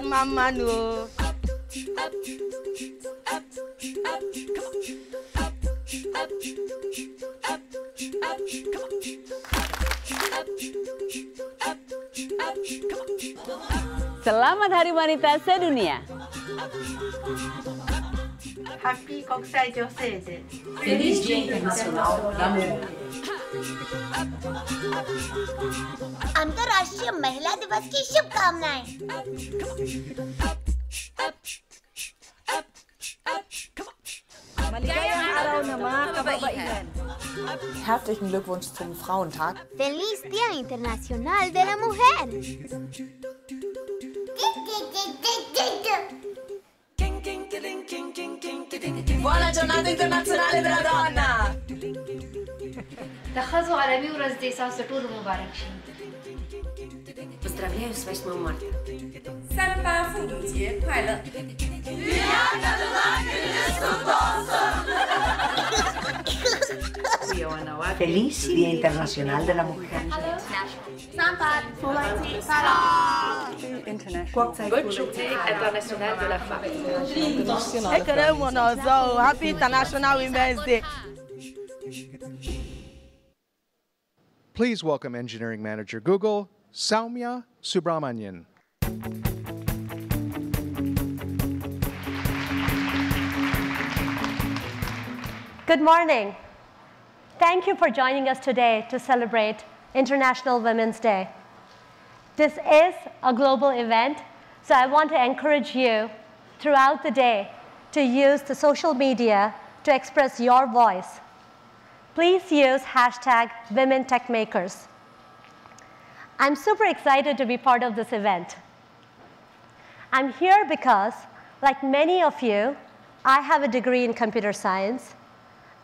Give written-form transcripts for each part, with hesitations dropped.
Mama no. Selamat Hari Wanita Sedunia. Happy 国際女性デー。Feliz Dia Internacional da Mulher. अंतर्राष्ट्रीय महिला दिवस की शुभकामनाएं। Maligayang araw ng mga kababaihan. Herzlichen Glückwunsch zum Frauentag. Feliz Día Internacional de la Mujer. Buona giornata internazionale della donna. د ښځو عالمي ورځ دې تاسو ټولو مبارک شي. Поздравляю с 8 марта. 3·8妇女节快乐。Feliz Día Internacional de la Mujer. International de la Femme. Happy International Women's Day. Please welcome Engineering Manager Google, Soumya Subramanian. Good morning. Thank you for joining us today to celebrate International Women's Day. This is a global event, so I want to encourage you throughout the day to use the social media to express your voice. Please use hashtag #WomenTechmakers. I'm super excited to be part of this event. I'm here because, like many of you, I have a degree in computer science,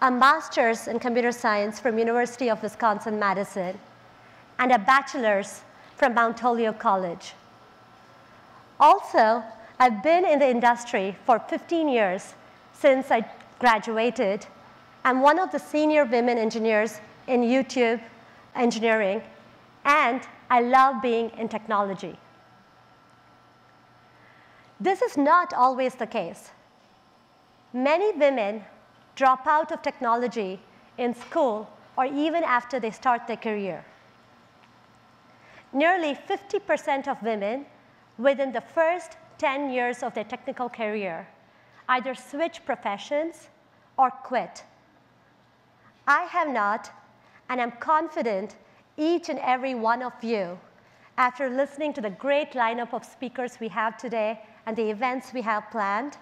a master's in computer science from University of Wisconsin-Madison, and a bachelor's from Mount Holyoke College. Also, I've been in the industry for 15 years since I graduated. I'm one of the senior women engineers in YouTube engineering, and I love being in technology. This is not always the case. Many women drop out of technology in school or even after they start their career. Nearly 50% of women within the first 10 years of their technical career either switch professions or quit. I have not, and I'm confident each and every one of you, after listening to the great lineup of speakers we have today and the events we have planned,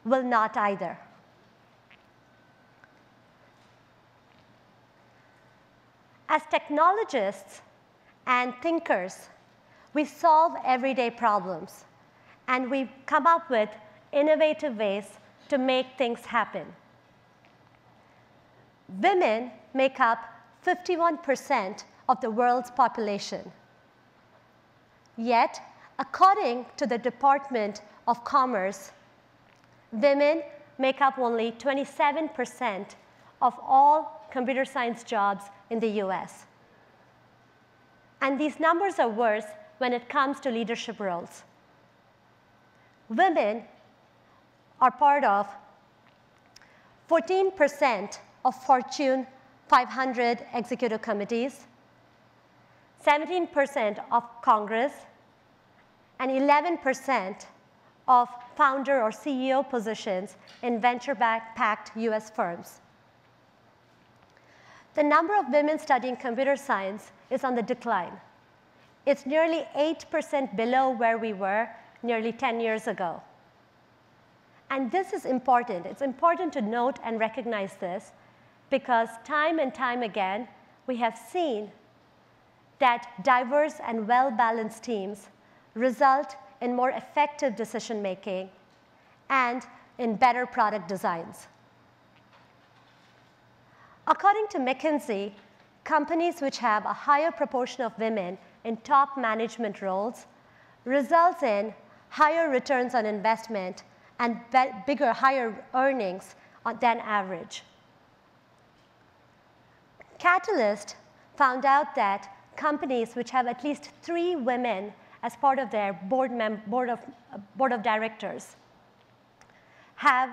will not either. As technologists and thinkers, we solve everyday problems, and we come up with innovative ways to make things happen. Women make up 51% of the world's population. Yet, according to the Department of Commerce, women make up only 27% of all computer science jobs in the US. And these numbers are worse when it comes to leadership roles. Women are part of 14% of Fortune 500 executive committees, 17% of Congress, and 11% of founder or CEO positions in venture-backed US firms. The number of women studying computer science is on the decline. It's nearly 8% below where we were nearly 10 years ago. And this is important. It's important to note and recognize this because time and time again, we have seen that diverse and well-balanced teams result in more effective decision-making and in better product designs. According to McKinsey, companies which have a higher proportion of women in top management roles results in higher returns on investment and higher earnings than average. Catalyst found out that companies which have at least 3 women as part of their board of directors have,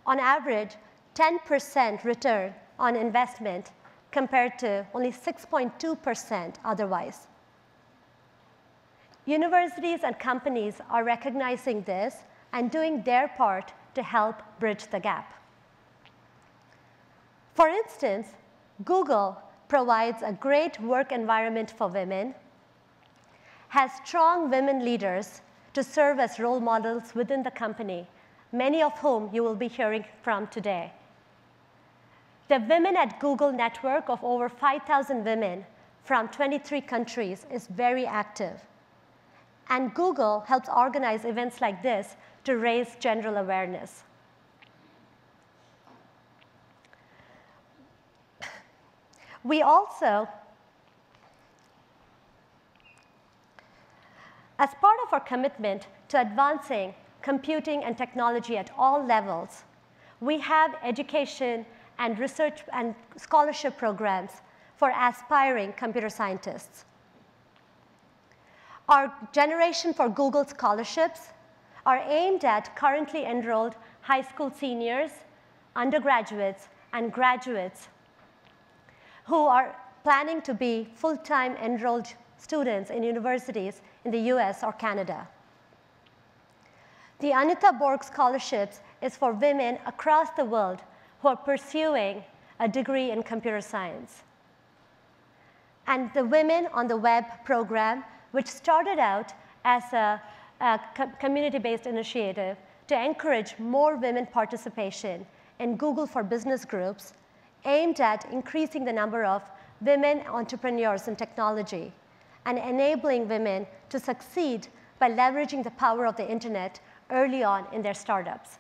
on average, 10% return on investment compared to only 6.2% otherwise. Universities and companies are recognizing this and doing their part to help bridge the gap. For instance, Google provides a great work environment for women, has strong women leaders to serve as role models within the company, many of whom you will be hearing from today. The Women at Google network of over 5,000 women from 23 countries is very active. And Google helps organize events like this to raise general awareness. We also, as part of our commitment to advancing computing and technology at all levels, we have education and research and scholarship programs for aspiring computer scientists. Our Generation for Google scholarships are aimed at currently enrolled high school seniors, undergraduates, and graduates who are planning to be full-time enrolled students in universities in the US or Canada. The Anita Borg Scholarships is for women across the world who are pursuing a degree in computer science. And the Women on the Web program, which started out as a community-based initiative to encourage more women participation in Google for Business groups, aimed at increasing the number of women entrepreneurs in technology and enabling women to succeed by leveraging the power of the internet early on in their startups.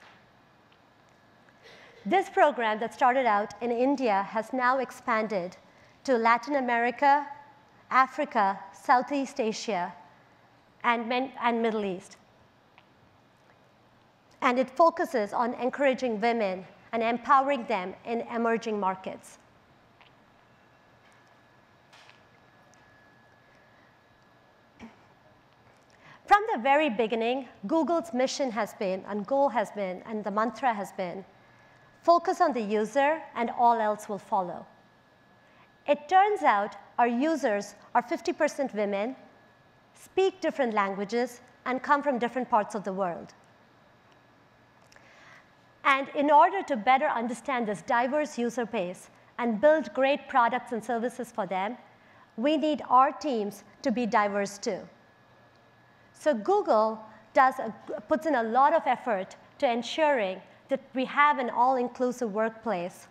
This program that started out in India has now expanded to Latin America, Africa, Southeast Asia, and Middle East. And it focuses on encouraging women and empowering them in emerging markets. From the very beginning, Google's mission has been, and goal has been, and the mantra has been, focus on the user and all else will follow. It turns out our users are 50% women, speak different languages, and come from different parts of the world. And in order to better understand this diverse user base and build great products and services for them, we need our teams to be diverse too. So Google puts in a lot of effort to ensuring that we have an all-inclusive workplace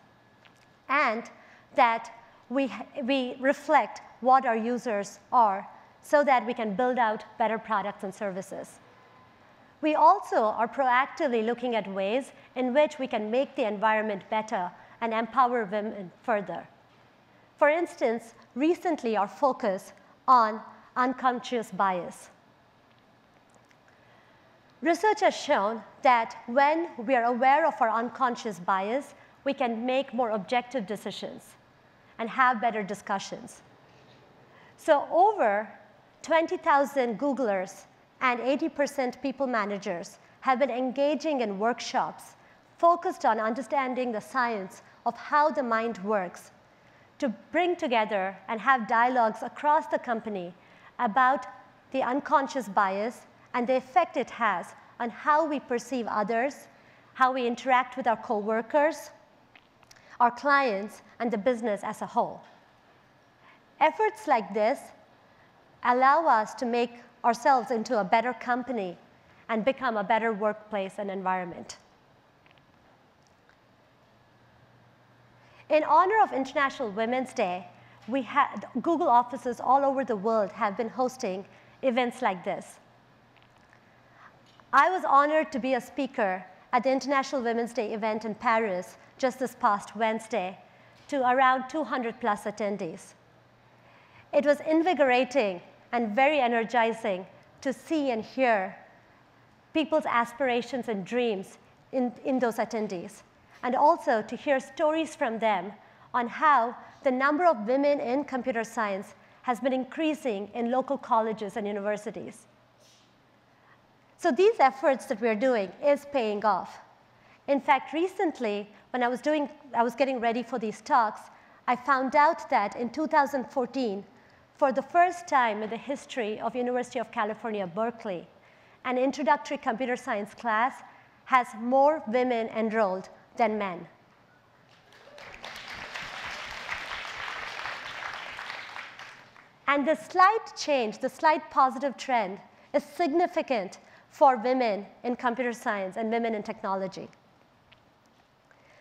and that we reflect what our users are so that we can build out better products and services. We also are proactively looking at ways in which we can make the environment better and empower women further. For instance, recently our focus on unconscious bias. Research has shown that when we are aware of our unconscious bias, we can make more objective decisions and have better discussions. So over 20,000 Googlers and 80% people managers have been engaging in workshops focused on understanding the science of how the mind works to bring together and have dialogues across the company about the unconscious bias and the effect it has on how we perceive others, how we interact with our coworkers, our clients, and the business as a whole. Efforts like this allow us to make ourselves into a better company and become a better workplace and environment. In honor of International Women's Day, Google offices all over the world have been hosting events like this. I was honored to be a speaker at the International Women's Day event in Paris just this past Wednesday to around 200+ attendees. It was invigorating and very energizing to see and hear people's aspirations and dreams in those attendees, and also to hear stories from them on how the number of women in computer science has been increasing in local colleges and universities. So these efforts that we're doing is paying off. In fact, recently, when I was getting ready for these talks, I found out that in 2014, for the first time in the history of University of California, Berkeley, an introductory computer science class has more women enrolled than men. And the slight change, the slight positive trend is significant for women in computer science and women in technology.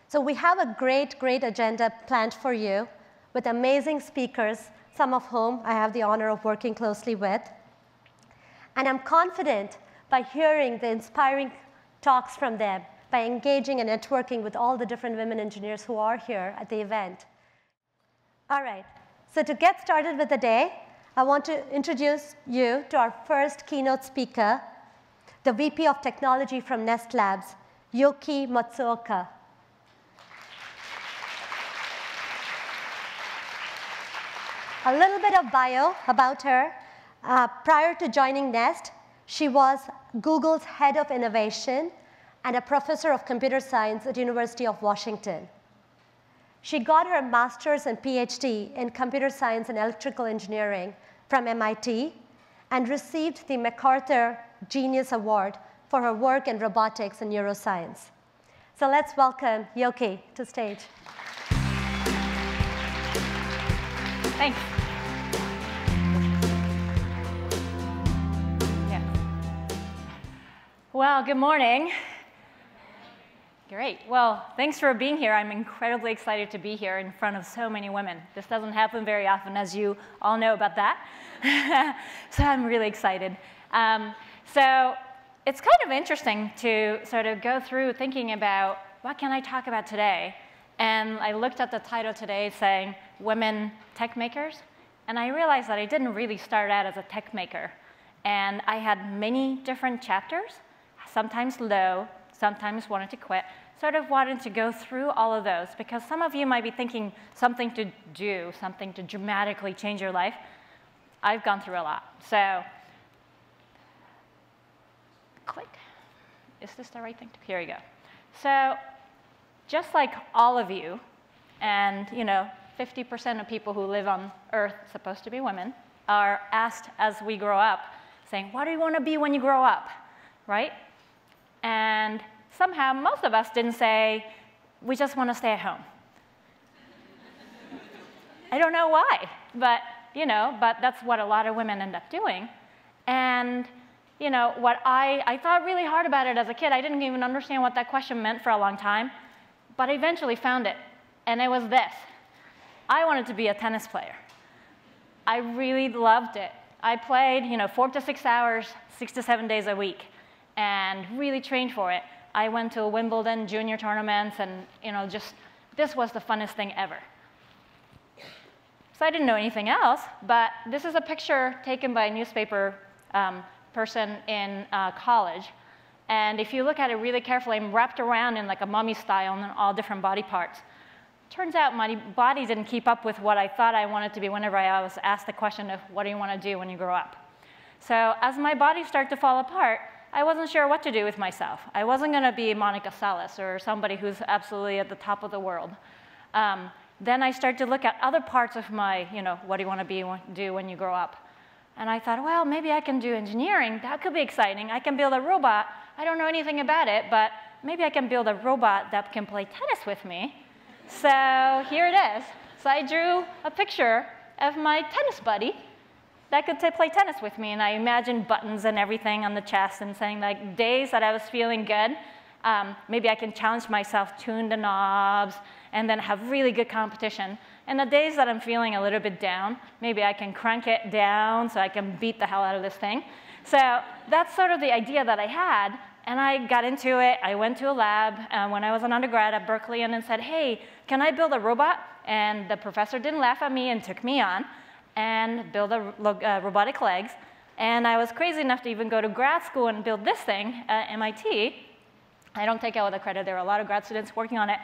So we have a great, great agenda planned for you with amazing speakers, some of whom I have the honor of working closely with. And I'm confident by hearing the inspiring talks from them, by engaging and networking with all the different women engineers who are here at the event. All right, so to get started with the day, I want to introduce you to our first keynote speaker, the VP of Technology from Nest Labs, Yoky Matsuoka. A little bit of bio about her. Prior to joining Nest, she was Google's head of innovation and a professor of computer science at University of Washington. She got her master's and PhD in computer science and electrical engineering from MIT and received the MacArthur Genius Award for her work in robotics and neuroscience. So let's welcome Yoky to stage. Thanks. Yeah. Well, good morning. Great. Well, thanks for being here. I'm incredibly excited to be here in front of so many women. This doesn't happen very often, as you all know about that. So I'm really excited. So it's kind of interesting to sort of go through thinking about what can I talk about today. And I looked at the title today saying Women Tech Makers. And I realized that I didn't really start out as a tech maker. And I had many different chapters, sometimes low, sometimes wanted to quit, sort of wanted to go through all of those because some of you might be thinking something to do, something to dramatically change your life. I've gone through a lot. So, click. Is this the right thing? Here we go. So, just like all of you, and 50% of people who live on Earth, supposed to be women, are asked as we grow up, saying, what do you want to be when you grow up, right? And somehow, most of us didn't say, we just want to stay at home. I don't know why, but that's what a lot of women end up doing. And what I thought really hard about it as a kid. I didn't even understand what that question meant for a long time, but I eventually found it, and it was this. I wanted to be a tennis player. I really loved it. I played 4 to 6 hours, 6 to 7 days a week, and really trained for it. I went to Wimbledon junior tournaments, and this was the funnest thing ever. So I didn't know anything else, but this is a picture taken by a newspaper person in college. And if you look at it really carefully, I'm wrapped around in like a mummy style and all different body parts. Turns out my body didn't keep up with what I thought I wanted to be whenever I was asked the question of what do you want to do when you grow up. So as my body started to fall apart, I wasn't sure what to do with myself. I wasn't going to be Monica Seles or somebody who's absolutely at the top of the world. Then I started to look at other parts of my, what do you want to do when you grow up? And I thought, well, maybe I can do engineering. That could be exciting. I can build a robot. I don't know anything about it, but maybe I can build a robot that can play tennis with me. So here it is. So I drew a picture of my tennis buddy that could play tennis with me. And I imagined buttons and everything on the chest and saying, like, days that I was feeling good, maybe I can challenge myself, tune the knobs, and then have really good competition. And the days that I'm feeling a little bit down, maybe I can crank it down so I can beat the hell out of this thing. So that's sort of the idea that I had. And I got into it. I went to a lab when I was an undergrad at Berkeley and then said, hey, can I build a robot? And the professor didn't laugh at me and took me on and build robotic legs. And I was crazy enough to even go to grad school and build this thing at MIT. I don't take all the credit. There are a lot of grad students working on it.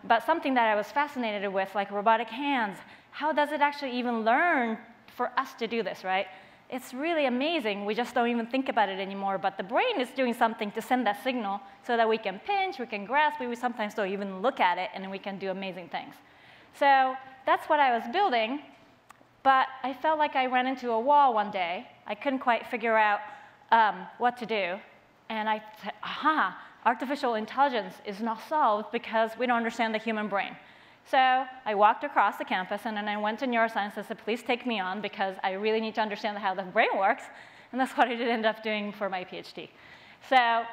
But something that I was fascinated with, like robotic hands, how does it actually even learn for us to do this, right? it's really amazing. We just don't even think about it anymore. But the brain is doing something to send that signal so that we can pinch, we can grasp, we sometimes don't even look at it, and we can do amazing things. So that's what I was building. But I felt like I ran into a wall one day. I couldn't quite figure out what to do. And I said, aha, artificial intelligence is not solved because we don't understand the human brain. So I walked across the campus, and then I went to neuroscience and said, please take me on, because I really need to understand how the brain works. And that's what I did end up doing for my PhD. So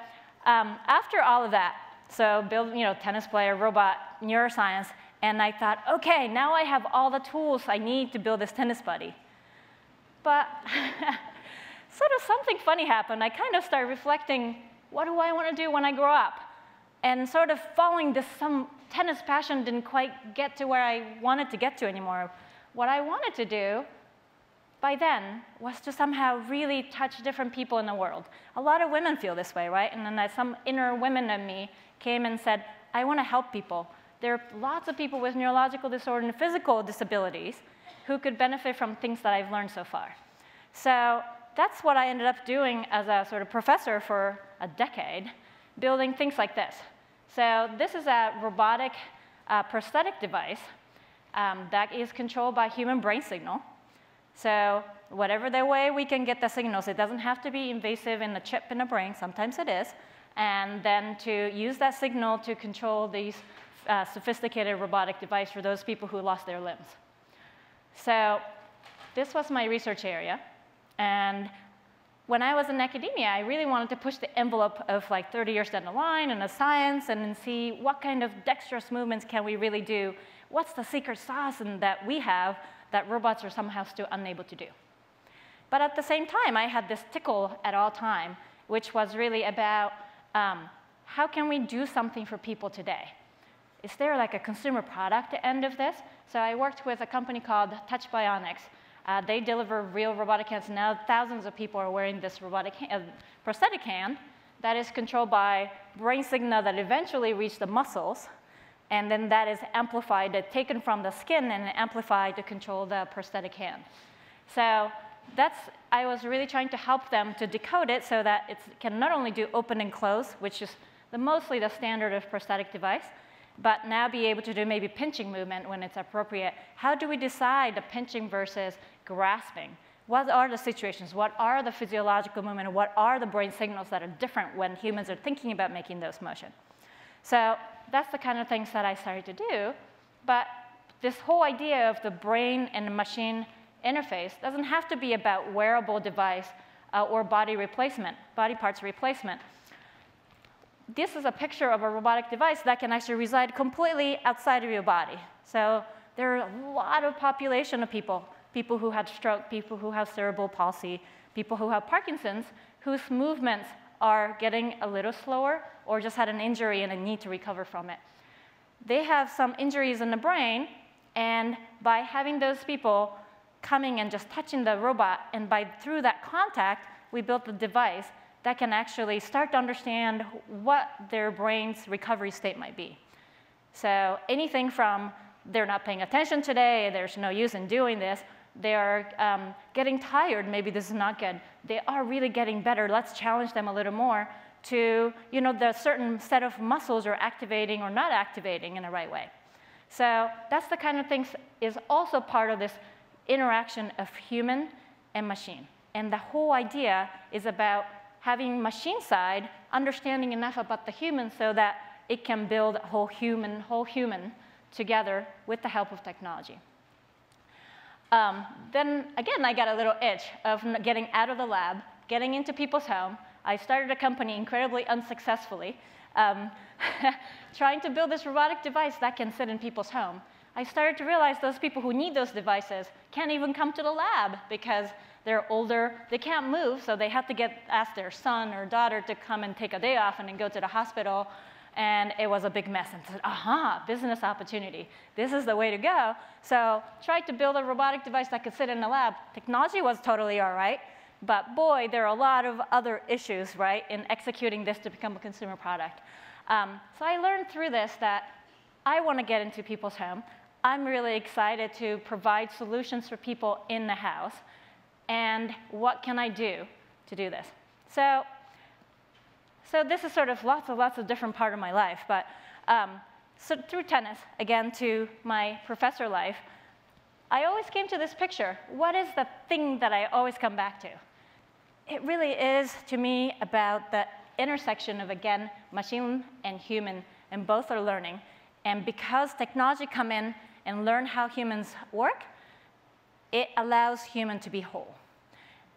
after all of that, so build, tennis player, robot, neuroscience, and I thought, OK, now I have all the tools I need to build this tennis buddy. But sort of something funny happened. I kind of started reflecting, what do I want to do when I grow up? And sort of following this, some tennis passion didn't quite get to where I wanted to get to anymore. What I wanted to do by then was to somehow really touch different people in the world. A lot of women feel this way, right? And then some inner women in me came and said, I want to help people. There are lots of people with neurological disorder and physical disabilities who could benefit from things that I've learned so far. So that's what I ended up doing as a sort of professor for a decade, building things like this. So this is a robotic prosthetic device that is controlled by human brain signal. So whatever the way we can get the signals, it doesn't have to be invasive in the chip in the brain. Sometimes it is. And then to use that signal to control these sophisticated robotic device for those people who lost their limbs. So this was my research area. And when I was in academia, I really wanted to push the envelope of like 30 years down the line in the science and then see what kind of dexterous movements can we really do. What's the secret sauce that we have that robots are somehow still unable to do? But at the same time, I had this tickle at all time, which was really about how can we do something for people today? Is there like a consumer product at the end of this? So I worked with a company called Touch Bionics. They deliver real robotic hands. Now thousands of people are wearing this robotic prosthetic hand that is controlled by brain signal that eventually reach the muscles. And then that is amplified, taken from the skin and amplified to control the prosthetic hand. So I was really trying to help them to decode it so that it can not only do open and close, which is mostly the standard of prosthetic device, but now be able to do maybe pinching movement when it's appropriate. How do we decide the pinching versus grasping? What are the situations? What are the physiological movement? What are the brain signals that are different when humans are thinking about making those motions? So that's the kind of things that I started to do. But this whole idea of the brain and the machine interface doesn't have to be about wearable device or body parts replacement. This is a picture of a robotic device that can actually reside completely outside of your body. So there are a lot of population of people who had stroke, people who have cerebral palsy, people who have Parkinson's, whose movements are getting a little slower or just had an injury and a need to recover from it. They have some injuries in the brain, and by having those people coming and just touching the robot, and through that contact, we built a device that can actually start to understand what their brain's recovery state might be. So anything from they're not paying attention today, there's no use in doing this, they are getting tired, maybe this is not good. They are really getting better, let's challenge them a little more to, the certain set of muscles are activating or not activating in the right way. So that's the kind of things is also part of this interaction of human and machine. And the whole idea is about having machine side understanding enough about the human so that it can build a whole human together with the help of technology. Then again, I got a little itch of getting out of the lab, getting into people's home. I started a company incredibly unsuccessfully, trying to build this robotic device that can sit in people's home. I started to realize those people who need those devices can't even come to the lab because they're older, they can't move, so they have to ask their son or daughter to come and take a day off and then go to the hospital. And it was a big mess. And I said, aha, business opportunity. This is the way to go. So tried to build a robotic device that could sit in the lab. Technology was totally all right. But boy, there are a lot of other issues, right, in executing this to become a consumer product. So I learned through this that I want to get into people's home. I'm really excited to provide solutions for people in the house. and what can I do to do this? So this is sort of lots of different part of my life, but so through tennis, again, to my professor life, I always came to this picture. What is the thing that I always come back to? It really is, to me, about the intersection of, again, machine and human, and both are learning. And because technology come in and learn how humans work, it allows human to be whole.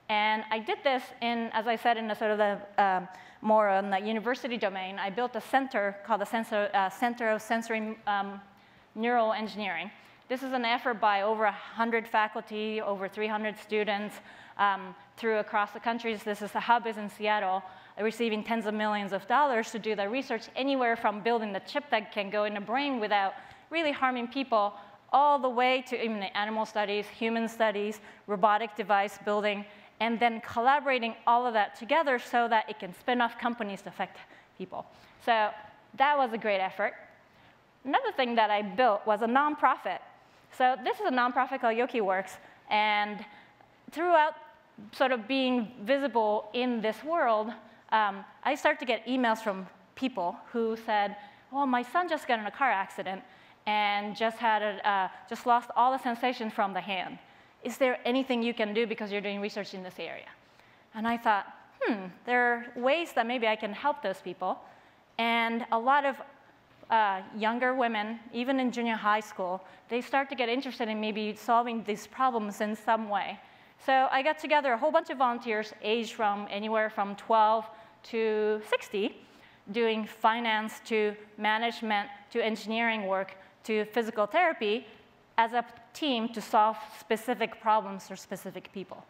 And I did this in, as I said, in a sort of the more on the university domain. I built a center called the Center of Sensory Neural Engineering. This is an effort by over 100 faculty, over 300 students through across the countries. This is the hub is in Seattle, receiving tens of millions of dollars to do the research anywhere from building the chip that can go in the brain without really harming people, all the way to even animal studies, human studies, robotic device building, and then collaborating all of that together so that it can spin off companies to affect people. So that was a great effort. Another thing that I built was a nonprofit. So this is a nonprofit called Yoky Works, and throughout sort of being visible in this world, I started to get emails from people who said, well, my son just got in a car accident and just lost all the sensation from the hand. Is there anything you can do because you're doing research in this area? And I thought, there are ways that maybe I can help those people. And a lot of younger women, even in junior high school, they start to get interested in maybe solving these problems in some way. So I got together a whole bunch of volunteers aged from anywhere from 12 to 60, doing finance to management to engineering work to physical therapy as a team to solve specific problems for specific people.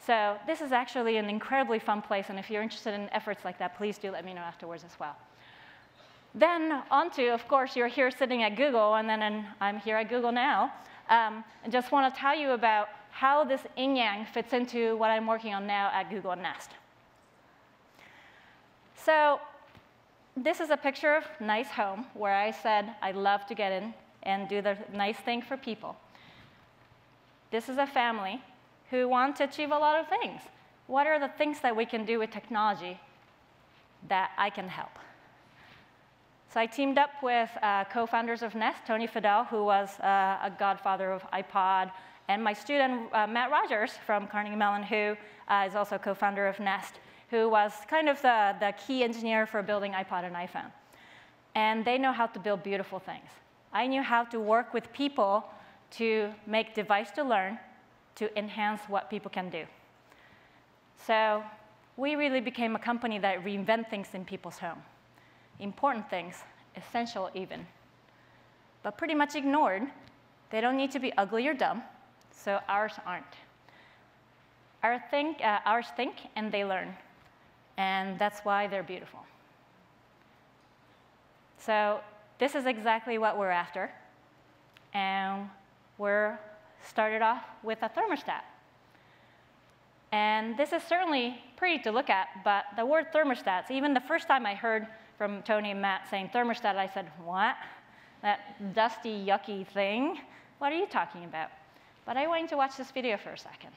So this is actually an incredibly fun place, and if you're interested in efforts like that, please do let me know afterwards as well. Then onto, of course, you're here sitting at Google, and then I'm here at Google now. I just want to tell you about how this yin-yang fits into what I'm working on now at Google Nest. So this is a picture of a nice home where I said I'd love to get in and do the nice thing for people. This is a family who want to achieve a lot of things. What are the things that we can do with technology that I can help? So I teamed up with co-founders of Nest, Tony Fadell, who was a godfather of iPod, and my student, Matt Rogers from Carnegie Mellon, who is also co-founder of Nest, who was kind of the key engineer for building iPod and iPhone. And they know how to build beautiful things. I knew how to work with people to make device to learn to enhance what people can do. So we really became a company that reinvent things in people's home. Important things, essential even, but pretty much ignored. They don't need to be ugly or dumb, so ours aren't. Ours think and they learn, and that's why they're beautiful. So this is exactly what we're after, and we're started off with a thermostat. And this is certainly pretty to look at, but the word thermostats, even the first time I heard from Tony and Matt saying thermostat, I said, what? That dusty, yucky thing? What are you talking about? But I want you to watch this video for a second.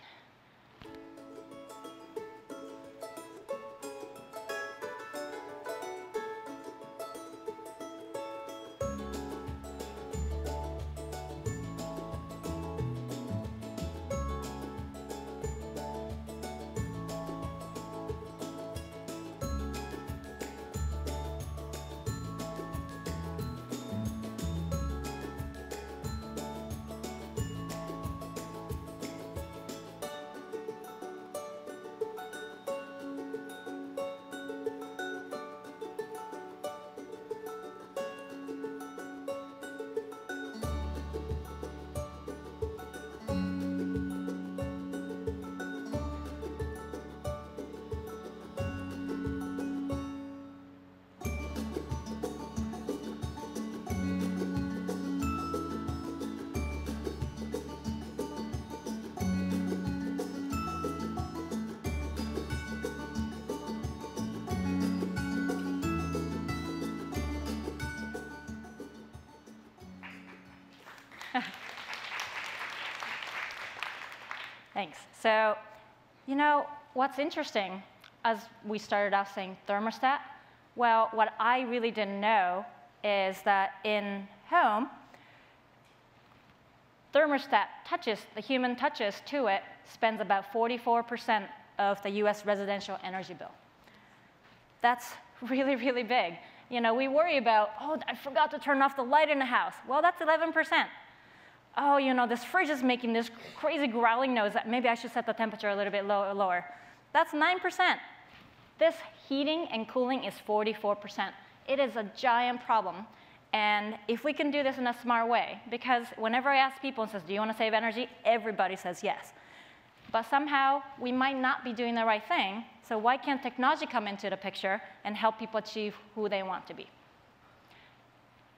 Thanks. So, you know, what's interesting, as we started off saying thermostat, well, what I really didn't know is that in home, thermostat touches, the human touches to it, spends about 44% of the US residential energy bill. That's really, really big. You know, we worry about, oh, I forgot to turn off the light in the house. Well, that's 11%. Oh, you know, this fridge is making this crazy growling noise that maybe I should set the temperature a little bit lower. That's 9%. This heating and cooling is 44%. It is a giant problem. And if we can do this in a smart way, because whenever I ask people and says, do you want to save energy? Everybody says yes. But somehow, we might not be doing the right thing. So why can't technology come into the picture and help people achieve who they want to be?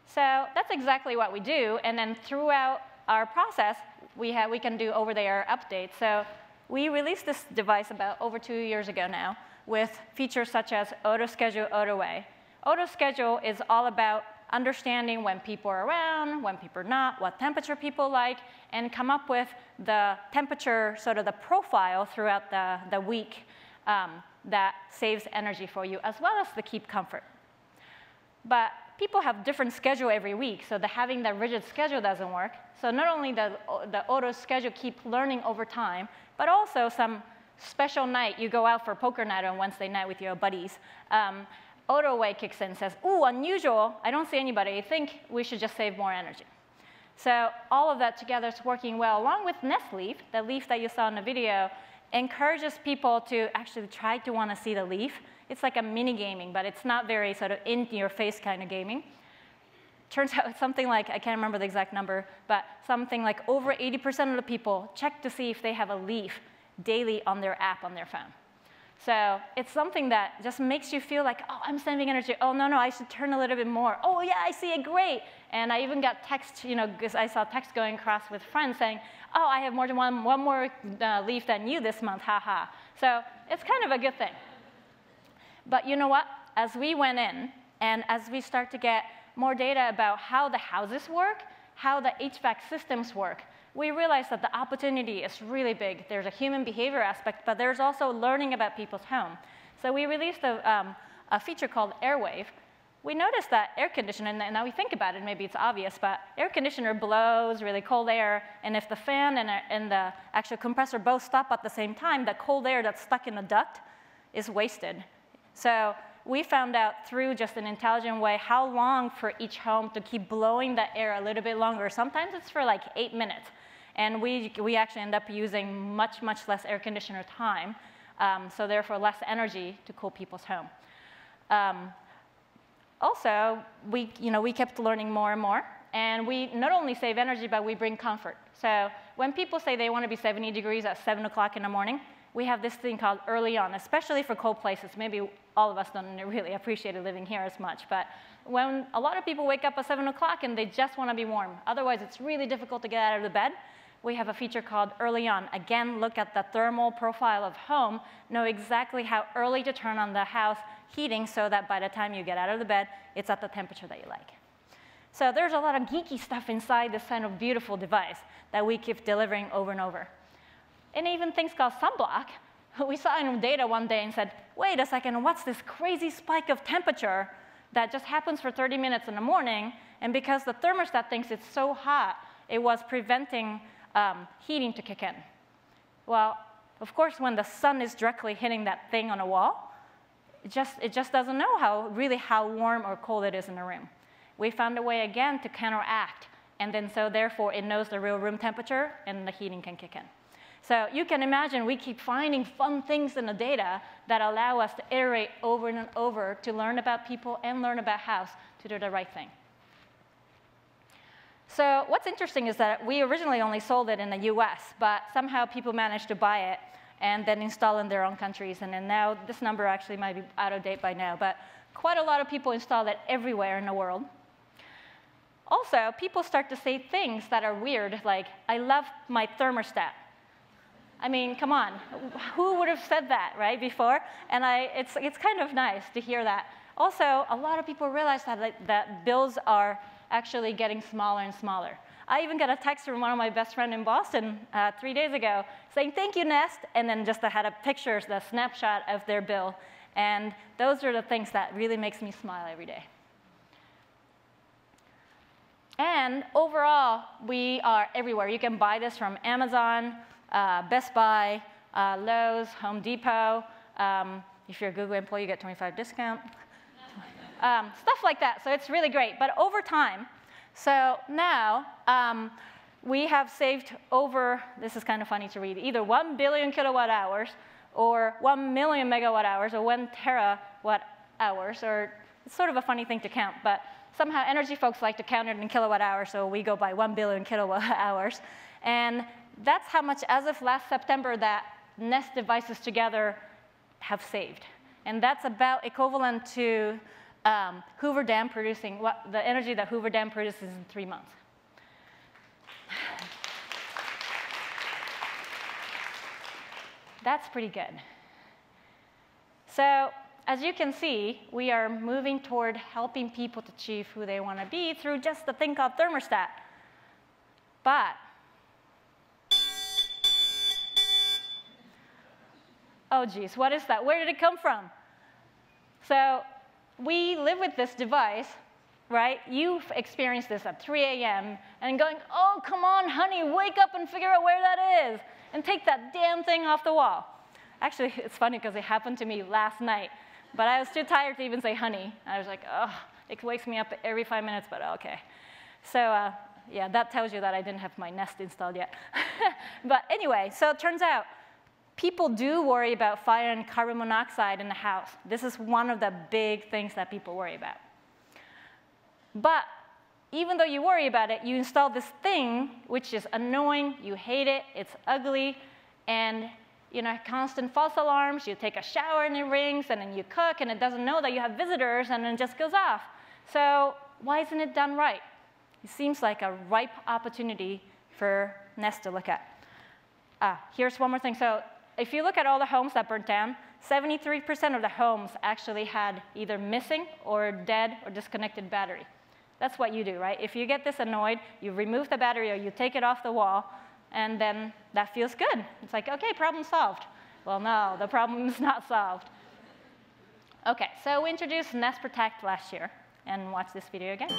So that's exactly what we do. And then throughout our process, we can do over-the-air updates. So we released this device about over 2 years ago now with features such as auto schedule, auto weigh. Auto schedule is all about understanding when people are around, when people are not, what temperature people like, and come up with the temperature, sort of the profile throughout the week that saves energy for you, as well as to keep comfort. But people have different schedule every week, so having that rigid schedule doesn't work. So not only the auto schedule keep learning over time, but also some special night, you go out for poker night on Wednesday night with your buddies, auto weigh kicks in and says, ooh, unusual, I don't see anybody, I think we should just save more energy. So all of that together is working well, along with Nest Leaf, the leaf that you saw in the video, encourages people to actually try to want to see the leaf. It's like a mini gaming, but it's not very sort of in-your-face kind of gaming. Turns out it's something like, I can't remember the exact number, but something like over 80% of the people check to see if they have a leaf daily on their app on their phone. So it's something that just makes you feel like, oh, I'm saving energy. Oh, no, I should turn a little bit more. Oh, yeah, I see it, great. And I even got text, you know, because I saw text going across with friends saying, oh, I have more than one more leaf than you this month, haha. So it's kind of a good thing. But you know what? As we went in, and as we start to get more data about how the houses work, how the HVAC systems work, we realized that the opportunity is really big. There's a human behavior aspect, but there's also learning about people's home. So we released a feature called Airwave. We noticed that air conditioner, and now we think about it, maybe it's obvious, but air conditioner blows really cold air, and if the fan and the actual compressor both stop at the same time, the cold air that's stuck in the duct is wasted. So we found out through just an intelligent way how long for each home to keep blowing the air a little bit longer. Sometimes it's for like 8 minutes. And we actually end up using much, much less air conditioner time, so therefore less energy to cool people's home. Also, we kept learning more and more, and we not only save energy, but we bring comfort. So when people say they want to be 70 degrees at 7 o'clock in the morning, we have this thing called early on, especially for cold places. Maybe all of us don't really appreciate living here as much, but when a lot of people wake up at 7 o'clock and they just want to be warm, otherwise it's really difficult to get out of the bed, we have a feature called Early On. Again, look at the thermal profile of home, know exactly how early to turn on the house heating so that by the time you get out of the bed, it's at the temperature that you like. So there's a lot of geeky stuff inside this kind of beautiful device that we keep delivering over and over. And even things called sunblock. We saw in data one day and said, wait a second, what's this crazy spike of temperature that just happens for 30 minutes in the morning? And because the thermostat thinks it's so hot, it was preventing heating to kick in. Well, of course, when the sun is directly hitting that thing on a wall, it just doesn't know how warm or cold it is in the room. We found a way again to counteract, and then so therefore it knows the real room temperature and the heating can kick in. So you can imagine we keep finding fun things in the data that allow us to iterate over and over to learn about people and learn about house to do the right thing. So what's interesting is that we originally only sold it in the US, but somehow people managed to buy it and then install in their own countries. And then now, this number actually might be out of date by now, but quite a lot of people install it everywhere in the world. Also, people start to say things that are weird, like, I love my thermostat. I mean, come on, who would have said that, right, before? And it's kind of nice to hear that. Also, a lot of people realize that bills are actually getting smaller and smaller. I even got a text from one of my best friends in Boston 3 days ago saying, thank you, Nest, and then just had a picture, the snapshot of their bill. And those are the things that really makes me smile every day. And overall, we are everywhere. You can buy this from Amazon, Best Buy, Lowe's, Home Depot. If you're a Google employee, you get 25% discount. Stuff like that. So it's really great. But over time, so now we have saved over, this is kind of funny to read, either 1 billion kilowatt hours or 1 million megawatt hours or 1 terawatt hours, or it's sort of a funny thing to count, but somehow energy folks like to count it in kilowatt hours, so we go by 1 billion kilowatt hours. And that's how much, as of last September, that Nest devices together have saved. And that's about equivalent to Hoover Dam producing, the energy that Hoover Dam produces in 3 months. That's pretty good. So as you can see, we are moving toward helping people to achieve who they want to be through just a thing called thermostat. But oh, geez, what is that? Where did it come from? So we live with this device, right? You've experienced this at 3 a.m. and going, oh, come on, honey, wake up and figure out where that is, and take that damn thing off the wall. Actually, it's funny because it happened to me last night, but I was too tired to even say honey. I was like, oh, it wakes me up every 5 minutes, but okay. So yeah, that tells you that I didn't have my Nest installed yet. But anyway, so it turns out, people do worry about fire and carbon monoxide in the house. This is one of the big things that people worry about. But even though you worry about it, you install this thing, which is annoying, you hate it, it's ugly, and constant false alarms, you take a shower and it rings, and then you cook, and it doesn't know that you have visitors, and then it just goes off. So why isn't it done right? It seems like a ripe opportunity for Nest to look at. Here's one more thing. So if you look at all the homes that burnt down, 73% of the homes actually had either missing or dead or disconnected battery. That's what you do, right? If you get this annoyed, you remove the battery or you take it off the wall, and then that feels good. It's like, OK, problem solved. Well, no, the problem is not solved. OK, so we introduced Nest Protect last year. And watch this video again.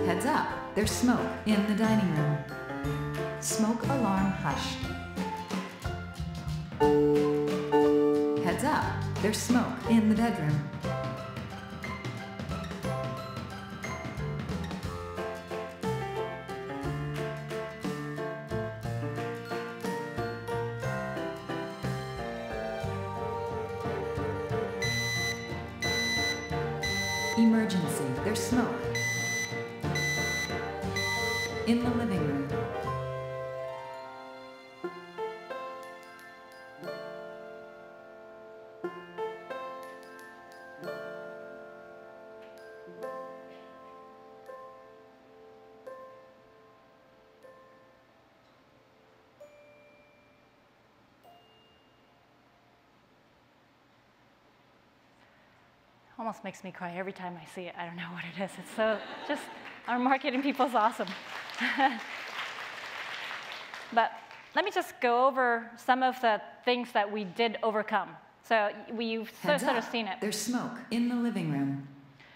Heads up, there's smoke in the dining room. Smoke alarm hushed. Heads up, there's smoke in the bedroom. Emergency, there's smoke in the living room. Almost makes me cry every time I see it. I don't know what it is. It's so just, our marketing people's awesome. But let me just go over some of the things that we did overcome. So you've sort of seen it. There's smoke in the living room.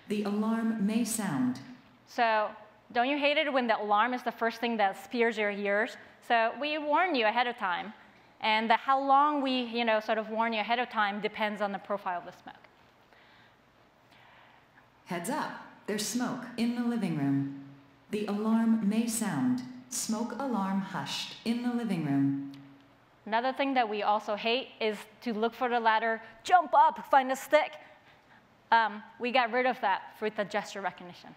The alarm may sound. So don't you hate it when the alarm is the first thing that spears your ears? So we warn you ahead of time. And how long we sort of warn you ahead of time depends on the profile of the smoke. Heads up, there's smoke in the living room. The alarm may sound. Smoke alarm hushed in the living room. Another thing that we also hate is to look for the ladder, jump up, find a stick. We got rid of that with the gesture recognition.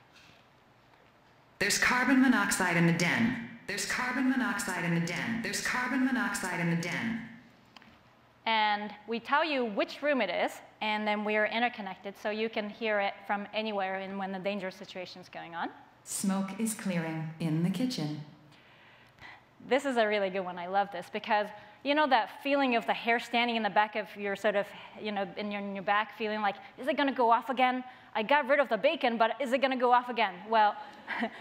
There's carbon monoxide in the den. There's carbon monoxide in the den. There's carbon monoxide in the den. And we tell you which room it is, and then we are interconnected, so you can hear it from anywhere and when the dangerous situation is going on. Smoke is clearing in the kitchen. This is a really good one. I love this because you know that feeling of the hair standing in the back of your sort of, in your back, feeling like, is it going to go off again? I got rid of the bacon, but is it going to go off again? Well,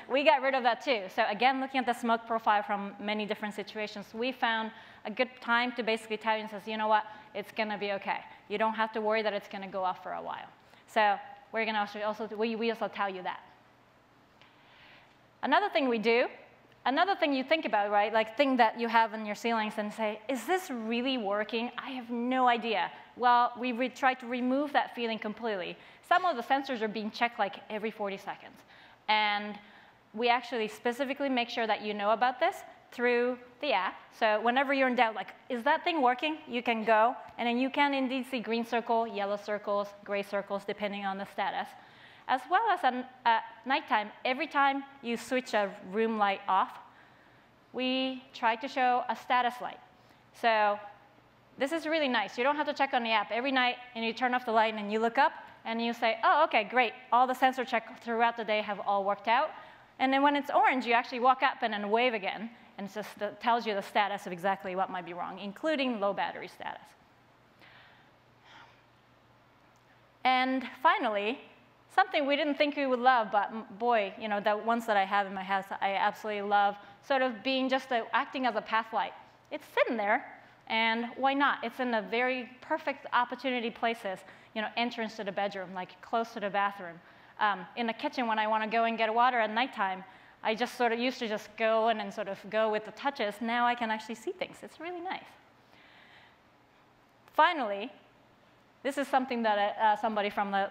we got rid of that too. So again, looking at the smoke profile from many different situations, we found a good time to basically tell you and says, you know what, it's going to be okay. You don't have to worry that it's going to go off for a while. So we're going to we also tell you that. Another thing we do, another thing you think about, right, like thing that you have in your ceilings and say, is this really working? I have no idea. Well, we try to remove that feeling completely. Some of the sensors are being checked like every 40 seconds. And we actually specifically make sure that you know about this through the app. So whenever you're in doubt, like, is that thing working? You can go, and then you can indeed see green circle, yellow circles, gray circles, depending on the status. As well as at nighttime, every time you switch a room light off, we try to show a status light. So this is really nice. You don't have to check on the app every night, and you turn off the light, and you look up, and you say, oh, OK, great. All the sensor checks throughout the day have all worked out. And then when it's orange, you actually walk up and then wave again, and it just tells you the status of exactly what might be wrong, including low battery status. And finally, something we didn't think we would love, but boy, the ones that I have in my house, I absolutely love, sort of being just acting as a path light. It's sitting there, and why not? It's in a very perfect opportunity places, entrance to the bedroom, like close to the bathroom. In the kitchen, when I want to go and get water at nighttime, I just sort of used to just go in and sort of go with the touches. Now I can actually see things. It's really nice. Finally, this is something that somebody from the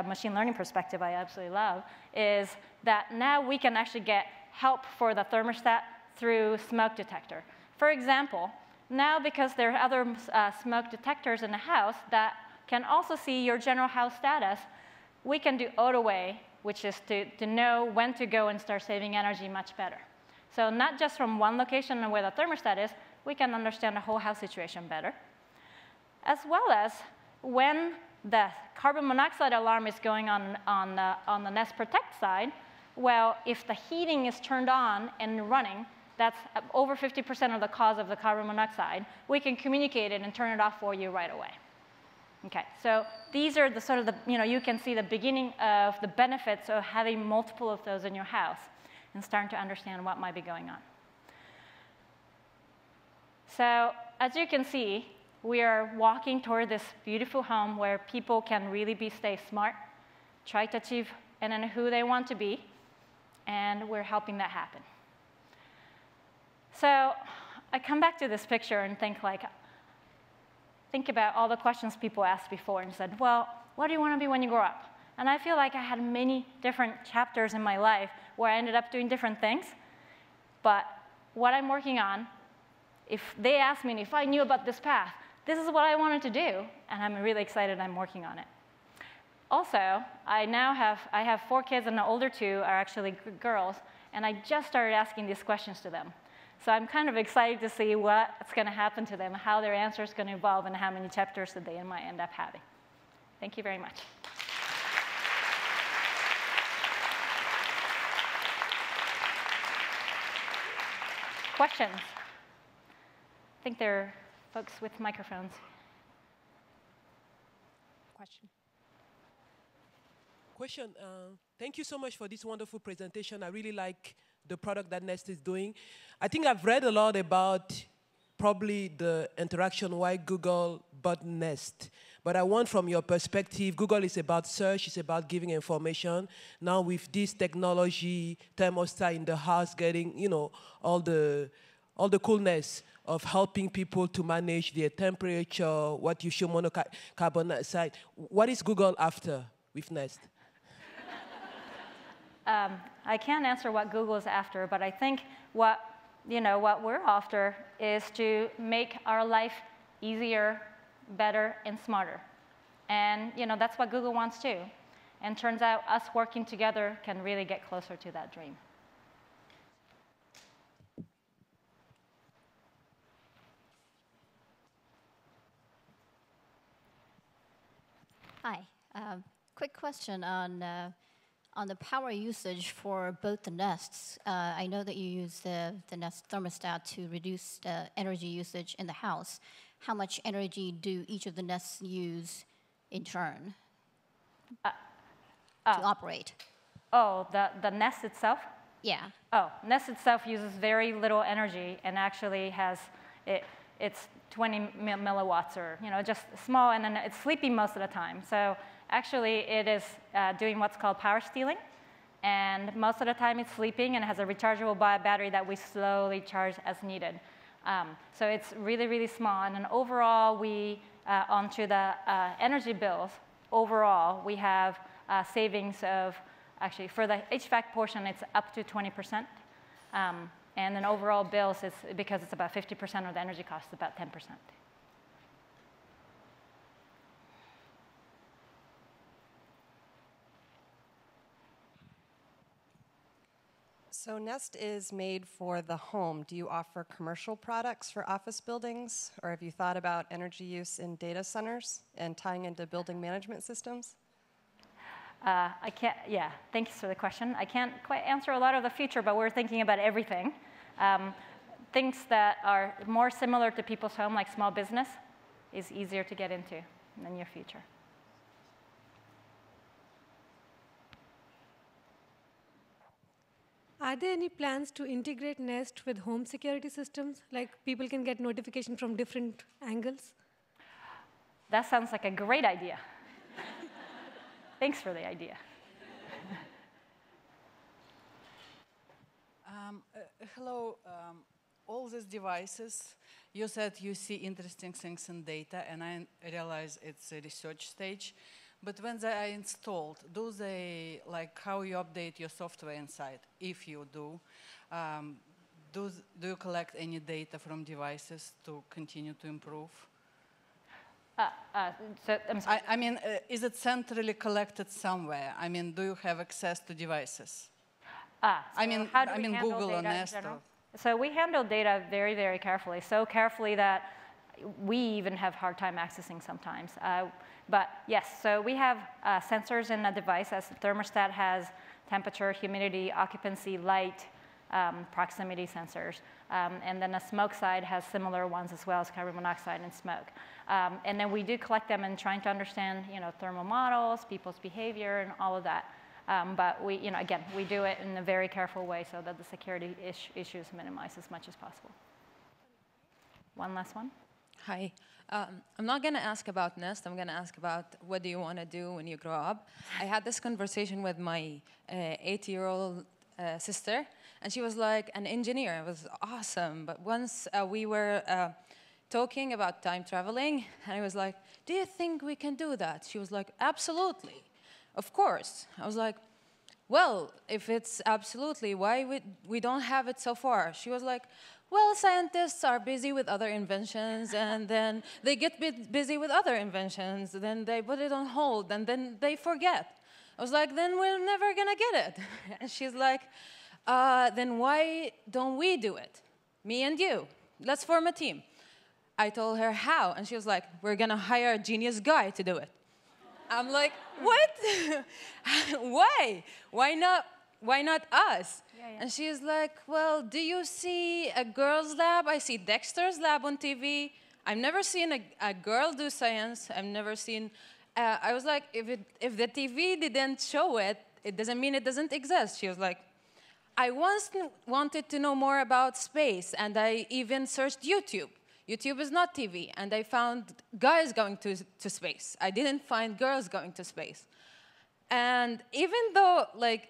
machine learning perspective I absolutely love, is that now we can actually get help for the thermostat through smoke detector. For example, now because there are other smoke detectors in the house that can also see your general house status, we can do auto weigh, which is to know when to go and start saving energy much better. So not just from one location where the thermostat is, we can understand the whole house situation better. As well as when the carbon monoxide alarm is going on the Nest Protect side, well, if the heating is turned on and running, that's over 50% of the cause of the carbon monoxide, we can communicate it and turn it off for you right away. Okay, so these are the sort of you can see the beginning of the benefits of having multiple of those in your house and starting to understand what might be going on. So as you can see, we are walking toward this beautiful home where people can really stay smart, try to achieve and then who they want to be, and we're helping that happen. So I come back to this picture and think about all the questions people asked before and said, well, what do you want to be when you grow up? And I feel like I had many different chapters in my life where I ended up doing different things. But what I'm working on, if they asked me if I knew about this path, this is what I wanted to do, and I'm really excited I'm working on it. Also, I have 4 kids, and the older 2 are actually girls, and I just started asking these questions to them. So I'm kind of excited to see what's going to happen to them, how their answer is going to evolve, and how many chapters that they might end up having. Thank you very much. Questions? I think there are folks with microphones. Question. Thank you so much for this wonderful presentation. I really like the product that Nest is doing. I think I've read a lot about probably the interaction why Google bought Nest. But I want from your perspective, Google is about search, it's about giving information. Now with this technology, thermostat in the house, getting all the coolness of helping people to manage their temperature, what you show carbon dioxide. What is Google after with Nest? I can't answer what Google is after, but I think what what we're after is to make our life easier, better, and smarter. And that's what Google wants too. And turns out us working together can really get closer to that dream. Hi. Quick question on the power usage for both the nests. I know that you use the Nest thermostat to reduce the energy usage in the house. How much energy do each of the nests use in turn to operate? Oh, the Nest itself? Yeah. Oh, Nest itself uses very little energy and actually has, it's 20 milliwatts or, just small, and then it's sleeping most of the time. So actually, it is doing what's called power stealing. And most of the time, it's sleeping and has a rechargeable battery that we slowly charge as needed. So it's really, really small. And then overall, onto the energy bills, overall, we have savings of, actually, for the HVAC portion, it's up to 20%. And then overall bills, because it's about 50% of the energy cost, about 10%. So Nest is made for the home. Do you offer commercial products for office buildings? Or have you thought about energy use in data centers and tying into building management systems? Thanks for the question. I can't quite answer a lot of the future, but we're thinking about everything. Things that are more similar to people's home, like small business, is easier to get into in the near future. Are there any plans to integrate Nest with home security systems? Like people can get notification from different angles? That sounds like a great idea. Thanks for the idea. Hello. All these devices, you said you see interesting things in data, and I realize it's a research stage. But when they are installed, do they, like how you update your software inside? If you do, do you collect any data from devices to continue to improve? I mean, is it centrally collected somewhere? I mean, do you have access to devices? I mean Google and Nest. So we handle data very, very carefully, so carefully that we even have a hard time accessing sometimes. But yes, so we have sensors in the device, as the thermostat has temperature, humidity, occupancy, light, proximity sensors. And then the smoke side has similar ones as well as carbon monoxide and smoke. And then we do collect them and trying to understand, thermal models, people's behavior, and all of that. But we, again, we do it in a very careful way so that the security issues minimize as much as possible. One last one. Hi. I'm not going to ask about Nest. I'm going to ask about what do you want to do when you grow up. I had this conversation with my 8-year-old sister, and she was like an engineer. It was awesome. But once we were talking about time traveling, and I was like, do you think we can do that? She was like, absolutely. Of course. I was like, well, if it's absolutely, why we don't have it so far? She was like, well, scientists are busy with other inventions, and then they get busy with other inventions, then they put it on hold, and then they forget. I was like, then we're never going to get it. And she's like, then why don't we do it? Me and you. Let's form a team. I told her how, and she was like, we're going to hire a genius guy to do it. I'm like, what? Why? Why not us? Yeah. And she's like, well, do you see a girls' lab? I see Dexter's lab on TV. I've never seen a girl do science. I've never seen, I was like, if the TV didn't show it, it doesn't mean it doesn't exist. She was like, I once wanted to know more about space, and I even searched YouTube. YouTube is not TV, and I found guys going to space. I didn't find girls going to space. And even though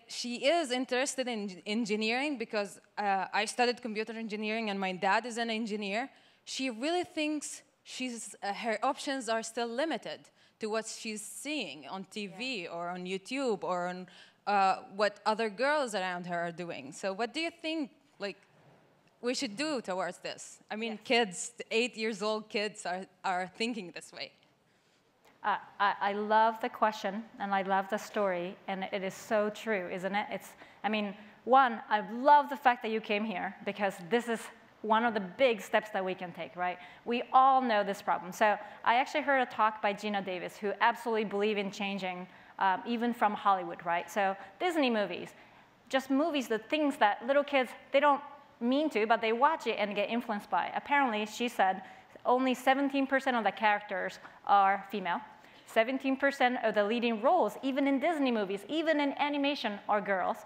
she is interested in engineering, because I studied computer engineering and my dad is an engineer, she really thinks her options are still limited to what she's seeing on TV or on YouTube or on what other girls around her are doing. So what do you think we should do towards this. I mean, kids, 8-year-old kids are thinking this way. I love the question, and I love the story, and it is so true, isn't it? I mean, one, I love the fact that you came here, because this is one of the big steps that we can take, right? We all know this problem. So I actually heard a talk by Gina Davis, who absolutely believe in changing, even from Hollywood, right? So Disney movies, just movies, the things that little kids, they don't mean to, but they watch it and get influenced by. Apparently, she said, only 17% of the characters are female. 17% of the leading roles, even in Disney movies, even in animation, are girls.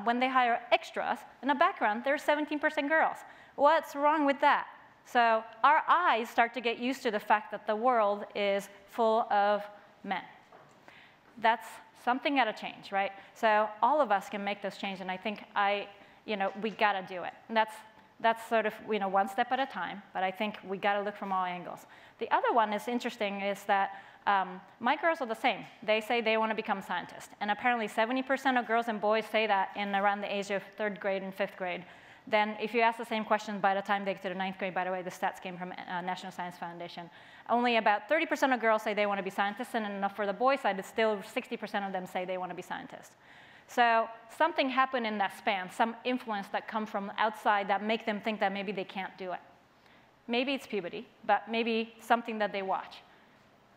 When they hire extras, in the background, there's 17% girls. What's wrong with that? So our eyes start to get used to the fact that the world is full of men. That's something got to change, right? So all of us can make those change, and I think we got to do it. And that's sort of one step at a time, but I think we got to look from all angles. The other one is interesting is that my girls are the same. They say they want to become scientists, and apparently 70% of girls and boys say that in around the age of 3rd grade and 5th grade. Then if you ask the same question by the time they get to the 9th grade, by the way, the stats came from National Science Foundation, only about 30% of girls say they want to be scientists, and enough for the boy side, it's still 60% of them say they want to be scientists. So something happened in that span, some influence that come from outside that make them think that maybe they can't do it. Maybe it's puberty, but maybe something that they watch.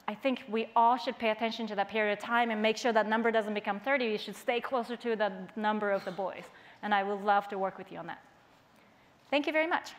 I think we all should pay attention to that period of time and make sure that number doesn't become 30. We should stay closer to the number of the boys. And I would love to work with you on that. Thank you very much.